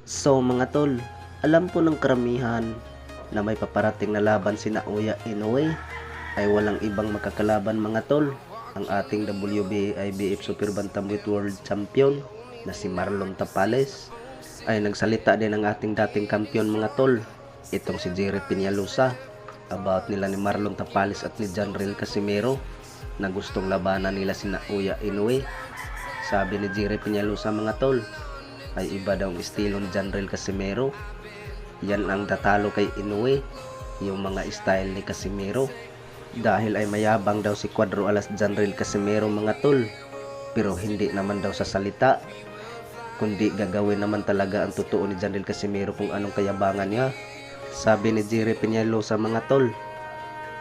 So mga tol, alam po ng karamihan na may paparating na laban si Naoya Inoue ay walang ibang makakalaban mga tol. Ang ating WBA IBF Super Bantamweight World Champion na si Marlon Tapales ay nagsalita din ang ating dating kampiyon mga tol. Itong si Jerry Peñalosa about nila ni Marlon Tapales at ni Janril Casimero na gustong labanan nila si Naoya Inoue. Sabi ni Jerry Peñalosa mga tol, ay iba daw ang estilo ni Janril Casimero. Yan ang tatalo kay Inoue, yung mga style ni Casimero. Dahil ay mayabang daw si Cuadro Alas Janril Casimero mga tol. Pero hindi naman daw sa salita, kundi gagawin naman talaga ang totoo ni Janril Casimero kung anong kayabangan niya. Sabi ni Jerry Peñalosa mga tol,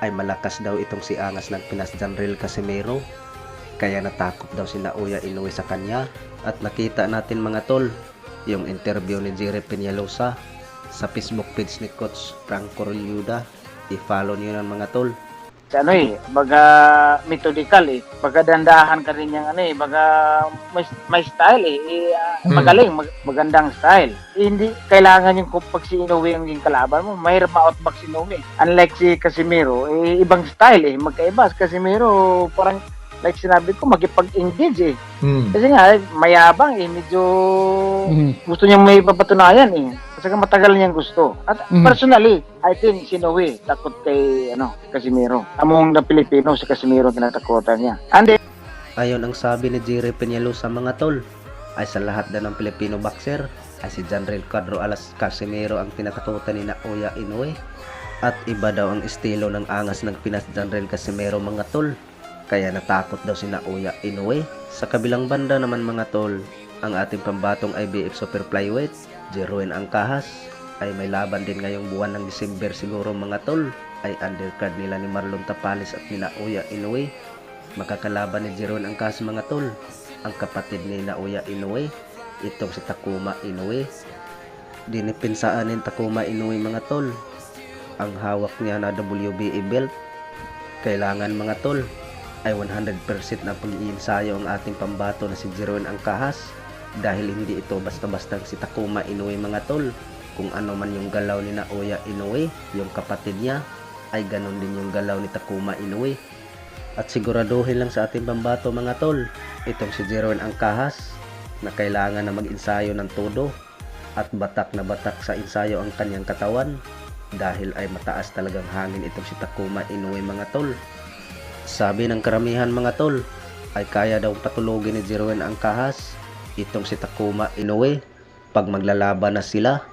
ay malakas daw itong si Angas ng Pinas Janril Casimero. Kaya natakot daw si Naoya Inoue sa kanya. At nakita natin mga tol yung interview ni Jerry Peñalosa sa Facebook page ni Coach Franco Ryuda. I-follow niyo yan mga tol. Ano baga methodical baga dandahan ka rin yung baga may style magaling, magandang style. Hindi kailangan yung pag si Inoue ang yung kalaban mo, mahirap ma-outback si Inoue. Unlike si Casimero, ibang style magkaiba. Si Casimero parang like sinabi ko, magipag-engage Kasi nga, mayabang medyo gusto niyang may papatunayan Kasi matagal niyang gusto. At personally, I think si Inoue takot kay Casimero. Among na Pilipino, si Casimero tinatakutan niya. And then, ayon ang sabi ni Jerry Peñalosa mga tol, ay sa lahat na ng Pilipino boxer, ay si Janril Cuadro Alas Casimero ang tinatakutan ni Naoya Inoue. At iba daw ang estilo ng Angas ng Pinas Janril Casimero mga tol. Kaya natakot daw si Naoya Inoue. Sa kabilang banda naman mga tol, ang ating pambatong IBF Super Flyweight, Jeroen Angkahas, ay may laban din ngayong buwan ng December siguro mga tol. Ay undercard nila ni Marlon Tapales at ni Naoya Inoue. Makakalaban ni Jeroen Angkahas mga tol, ang kapatid ni Naoya Inoue, itong si Takuma Inoue. Dinipinsaan ni Takuma Inoue mga tol ang hawak niya na WBA belt. Kailangan mga tol ay 100% na pag-iinsayo ang ating pambato na si Jeroen Angkahas, dahil hindi ito basta-basta si Takuma Inoue mga tol. Kung ano man yung galaw ni Naoya Inoue, yung kapatid niya, ay ganon din yung galaw ni Takuma Inoue. At siguraduhin lang sa ating pambato mga tol, itong si Jeroen Angkahas na kailangan na mag-insayo ng todo at batak na batak sa insayo ang kanyang katawan, dahil ay mataas talagang hangin itong si Takuma Inoue mga tol. Sabi ng karamihan mga tol, ay kaya daw patulogin ni Jeroen Angkahas itong si Takuma Inoue pag maglalaban na sila.